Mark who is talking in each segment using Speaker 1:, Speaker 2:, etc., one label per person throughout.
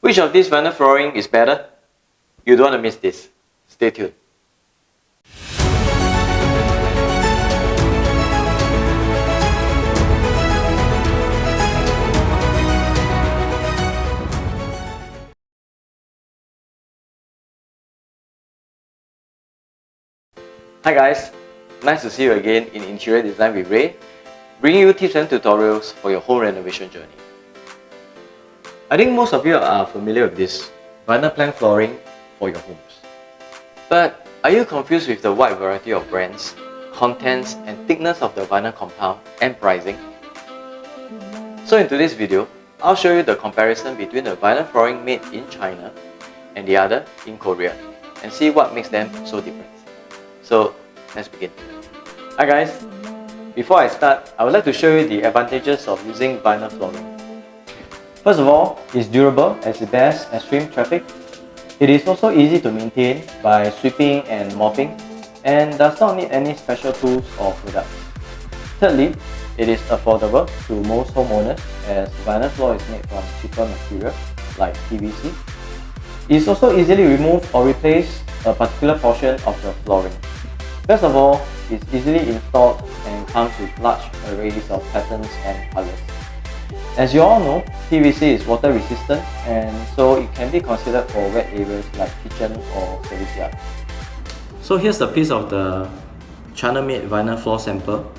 Speaker 1: Which of these vinyl flooring is better? You don't want to miss this. Stay tuned. Hi guys, nice to see you again in Interior Design with Ray, bringing you tips and tutorials for your home renovation journey. I think most of you are familiar with this vinyl plank flooring for your homes. But are you confused with the wide variety of brands, contents and thickness of the vinyl compound and pricing? So in today's video, I'll show you the comparison between the vinyl flooring made in China and the other in Korea and see what makes them so different. So let's begin. Hi guys, before I start, I would like to show you the advantages of using vinyl flooring. First of all, it's durable as it bears extreme traffic. It is also easy to maintain by sweeping and mopping and does not need any special tools or products. Thirdly, it is affordable to most homeowners as vinyl floor is made from cheaper material like PVC. It is also easily removed or replace a particular portion of the flooring. Best of all, it's easily installed and comes with large arrays of patterns and colors. As you all know, PVC is water resistant and so it can be considered for wet areas like kitchen or service yard. So here's a piece of the China-made vinyl floor sample.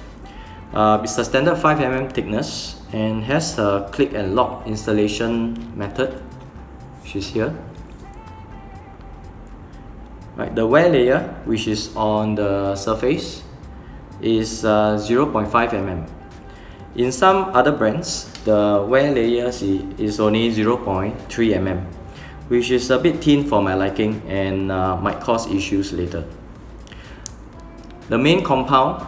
Speaker 1: It's a standard 5mm thickness and has a click and lock installation method, which is here. Right, the wear layer, which is on the surface, is 0.5 mm. In some other brands, the wear layer is only 0.3 mm, which is a bit thin for my liking and might cause issues later. The main compound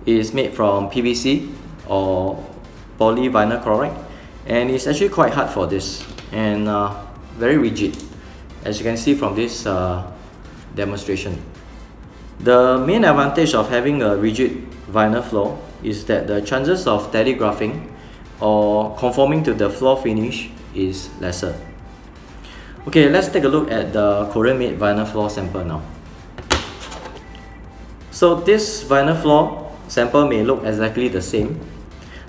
Speaker 1: is made from PVC or polyvinyl chloride, and it's actually quite hard for this and very rigid, as you can see from this demonstration. The main advantage of having a rigid vinyl floor is that the chances of telegraphing or conforming to the floor finish is lesser. Okay, let's take a look at the Korean-made vinyl floor sample now. So this vinyl floor sample may look exactly the same,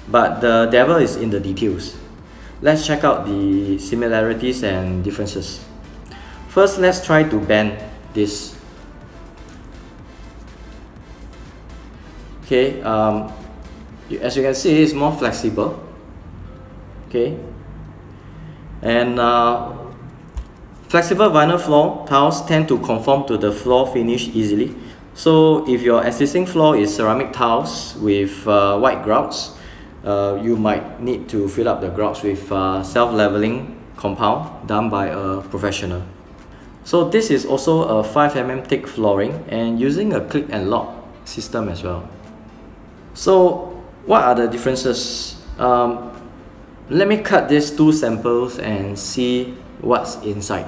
Speaker 1: but the devil is in the details. Let's check out the similarities and differences. First, let's try to bend this. Okay, as you can see, it's more flexible. Okay, and flexible vinyl floor tiles tend to conform to the floor finish easily. So if your existing floor is ceramic tiles with white grouts, you might need to fill up the grouts with self-leveling compound done by a professional. So this is also a 5mm thick flooring and using a click and lock system as well. So what are the differences? Let me cut these two samples and see what's inside.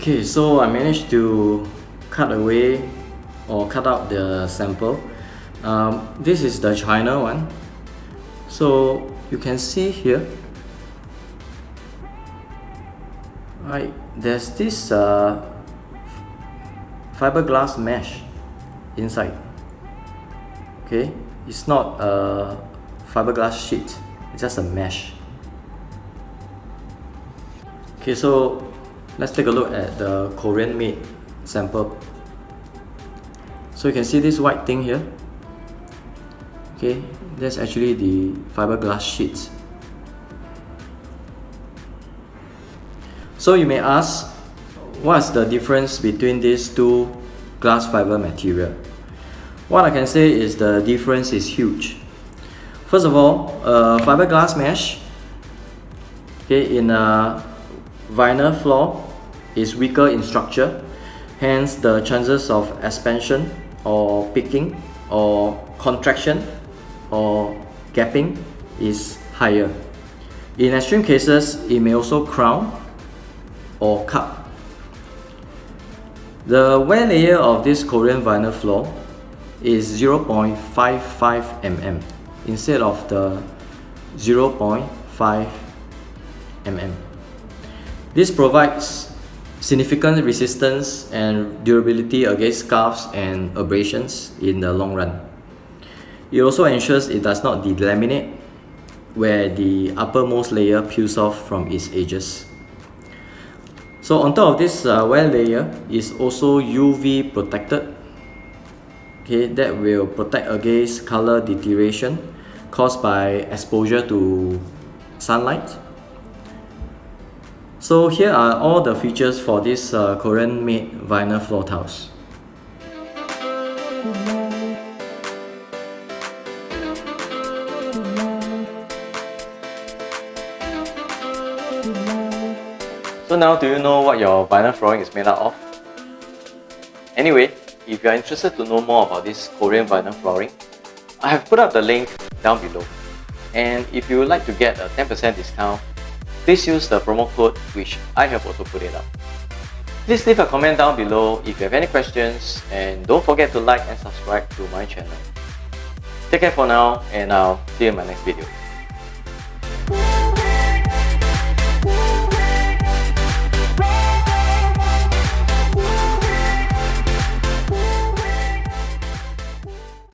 Speaker 1: Okay, so I managed to cut away or cut out the sample. This is the China one. So you can see here, right, there's this fiberglass mesh inside. Okay, it's not a fiberglass sheet, it's just a mesh. Okay, so let's take a look at the Korean made sample. So you can see this white thing here. Okay, that's actually the fiberglass sheets. So you may ask, what's the difference between these two glass fiber material? What I can say is the difference is huge.
Speaker 2: First of all, fiberglass mesh, okay, in a vinyl floor is weaker in structure, hence the chances of expansion or picking or contraction or gapping is higher. In extreme cases, it may also crown or cup. The wear layer of this Korean vinyl floor is 0.55 mm instead of the 0.5 mm. This provides significant resistance and durability against scuffs and abrasions in the long run. It also ensures it does not delaminate where the uppermost layer peels off from its edges. So on top of this wear layer is also UV protected. Okay, that will protect against color deterioration caused by exposure to sunlight. So here are all the features for this Korean made vinyl floor tiles.
Speaker 1: So now do you know what your vinyl flooring is made out of? Anyway, if you are interested to know more about this Korean vinyl flooring, I have put up the link down below. And if you would like to get a 10% discount, please use the promo code which I have also put it up. Please leave a comment down below if you have any questions, and don't forget to like and subscribe to my channel. Take care for now, and I'll see you in my next video.